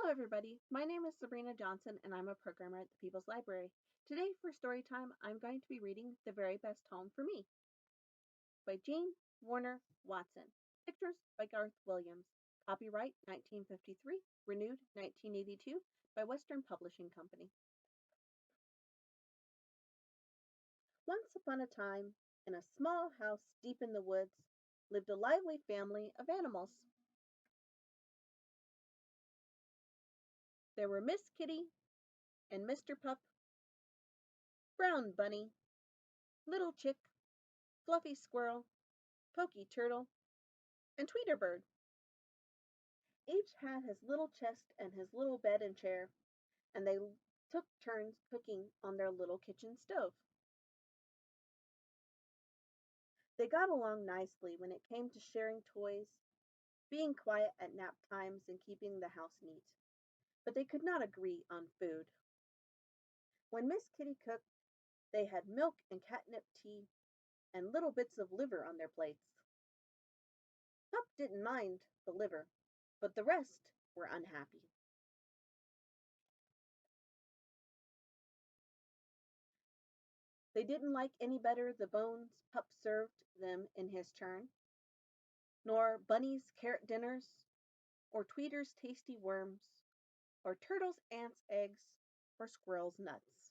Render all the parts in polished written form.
Hello, everybody. My name is Sabrina Johnson, and I'm a programmer at the People's Library. Today, for Storytime, I'm going to be reading The Very Best Home for Me by Jean Warner Watson. Pictures by Garth Williams. Copyright 1953, renewed 1982 by Western Publishing Company. Once upon a time, in a small house deep in the woods, lived a lively family of animals. There were Miss Kitty and Mr. Pup, Brown Bunny, Little Chick, Fluffy Squirrel, Poky Turtle, and Tweeterbird. Each had his little chest and his little bed and chair, and they took turns cooking on their little kitchen stove. They got along nicely when it came to sharing toys, being quiet at nap times, and keeping the house neat. But they could not agree on food. When Miss Kitty cooked, they had milk and catnip tea and little bits of liver on their plates. Pup didn't mind the liver, but the rest were unhappy. They didn't like any better the bones Pup served them in his turn, nor Bunny's carrot dinners, or Tweeter's tasty worms, or Turtle's ants' eggs, or Squirrel's nuts.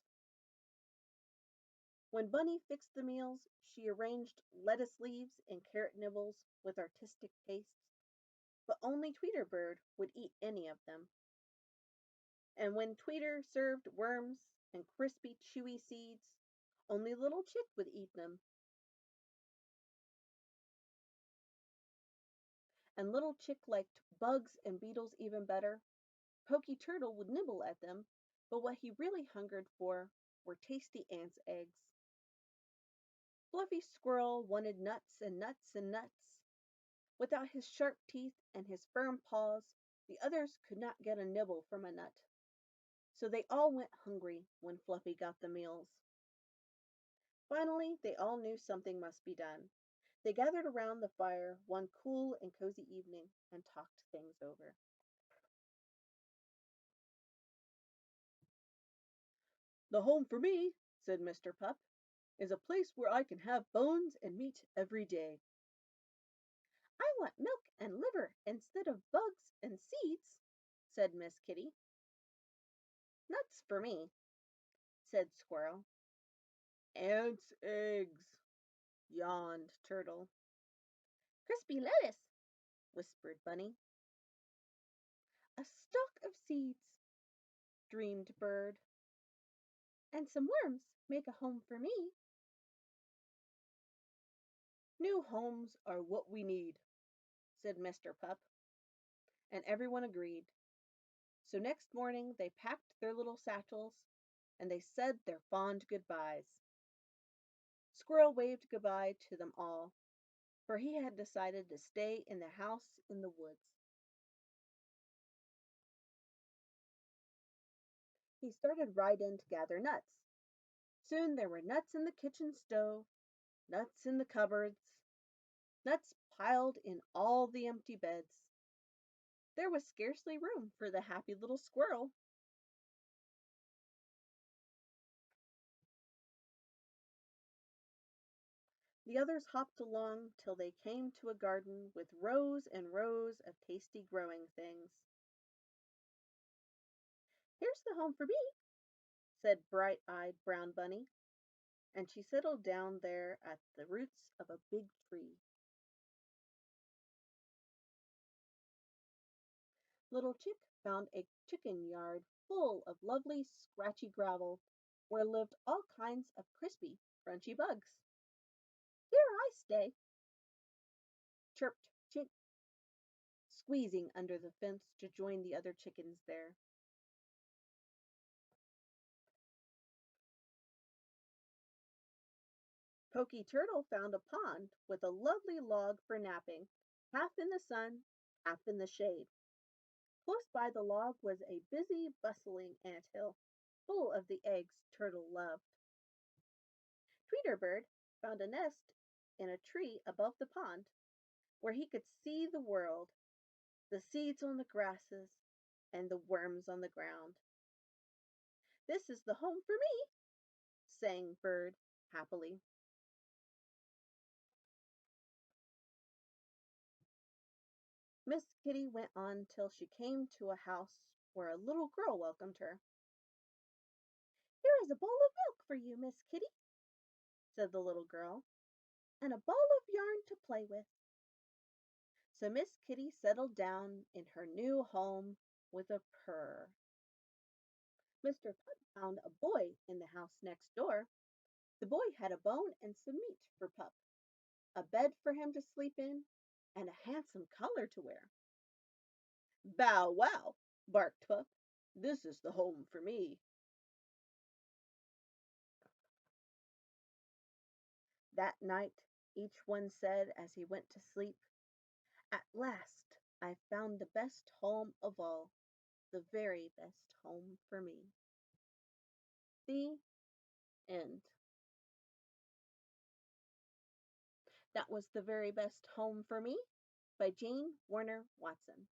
When Bunny fixed the meals, she arranged lettuce leaves and carrot nibbles with artistic taste, but only Tweeterbird would eat any of them. And when Tweeter served worms and crispy, chewy seeds, only Little Chick would eat them. And Little Chick liked bugs and beetles even better. Poky Turtle would nibble at them, but what he really hungered for were tasty ants' eggs. Fluffy Squirrel wanted nuts and nuts and nuts. Without his sharp teeth and his firm paws, the others could not get a nibble from a nut. So they all went hungry when Fluffy got the meals. Finally, they all knew something must be done. They gathered around the fire one cool and cozy evening and talked things over. "The home for me," said Mr. Pup, "is a place where I can have bones and meat every day." "I want milk and liver instead of bugs and seeds," said Miss Kitty. "Nuts for me," said Squirrel. "Ants' eggs," yawned Turtle. "Crispy lettuce," whispered Bunny. "A stalk of seeds," dreamed Bird. "And some worms make a home for me." "New homes are what we need," said Mr. Pup, and everyone agreed. So next morning they packed their little satchels and they said their fond goodbyes. Squirrel waved goodbye to them all, for he had decided to stay in the house in the woods. He started right in to gather nuts. Soon there were nuts in the kitchen stove, nuts in the cupboards, nuts piled in all the empty beds. There was scarcely room for the happy little squirrel. The others hopped along till they came to a garden with rows and rows of tasty growing things. "Here's the home for me," said bright-eyed Brown Bunny, and she settled down there at the roots of a big tree. Little Chick found a chicken yard full of lovely scratchy gravel where lived all kinds of crispy, crunchy bugs. "Here I stay," chirped Chick, squeezing under the fence to join the other chickens there. Poky Turtle found a pond with a lovely log for napping, half in the sun, half in the shade. Close by the log was a busy, bustling ant hill, full of the eggs Turtle loved. Tweeterbird found a nest in a tree above the pond, where he could see the world, the seeds on the grasses, and the worms on the ground. This is the home for me, sang Bird happily. Miss Kitty went on till she came to a house where a little girl welcomed her. "Here is a bowl of milk for you, Miss Kitty," said the little girl, "and a ball of yarn to play with." So Miss Kitty settled down in her new home with a purr. Mr. Pup found a boy in the house next door. The boy had a bone and some meat for Pup, a bed for him to sleep in, and a handsome collar to wear. "Bow wow!" barked Pup. "This is the home for me." That night each one said as he went to sleep, "At last I've found the best home of all, the very best home for me." The end. That was The Very Best Home for Me by Jane Warner Watson.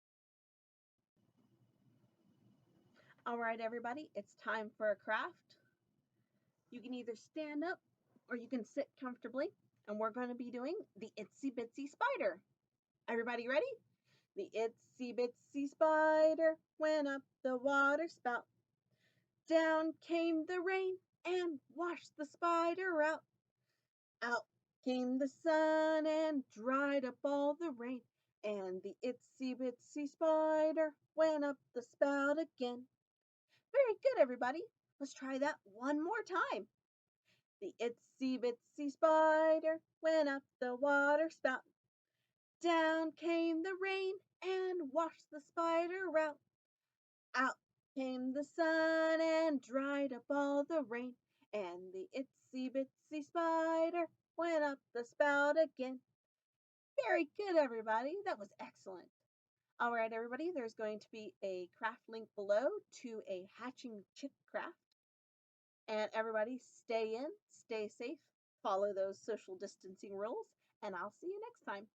All right, everybody, it's time for a craft. You can either stand up or you can sit comfortably, and we're going to be doing the Itsy Bitsy Spider. Everybody ready? The itsy bitsy spider went up the water spout. Down came the rain and washed the spider out. Out came the sun and dried up all the rain. And the itsy bitsy spider went up the spout again. Very good, everybody. Let's try that one more time. The itsy bitsy spider went up the water spout. Down came the rain and washed the spider out. Out came the sun and dried up all the rain. And the itsy bitsy spider went up the spout again. Very good, everybody. That was excellent. All right, everybody, there's going to be a craft link below to a hatching chick craft. And everybody, stay in, stay safe, follow those social distancing rules, and I'll see you next time.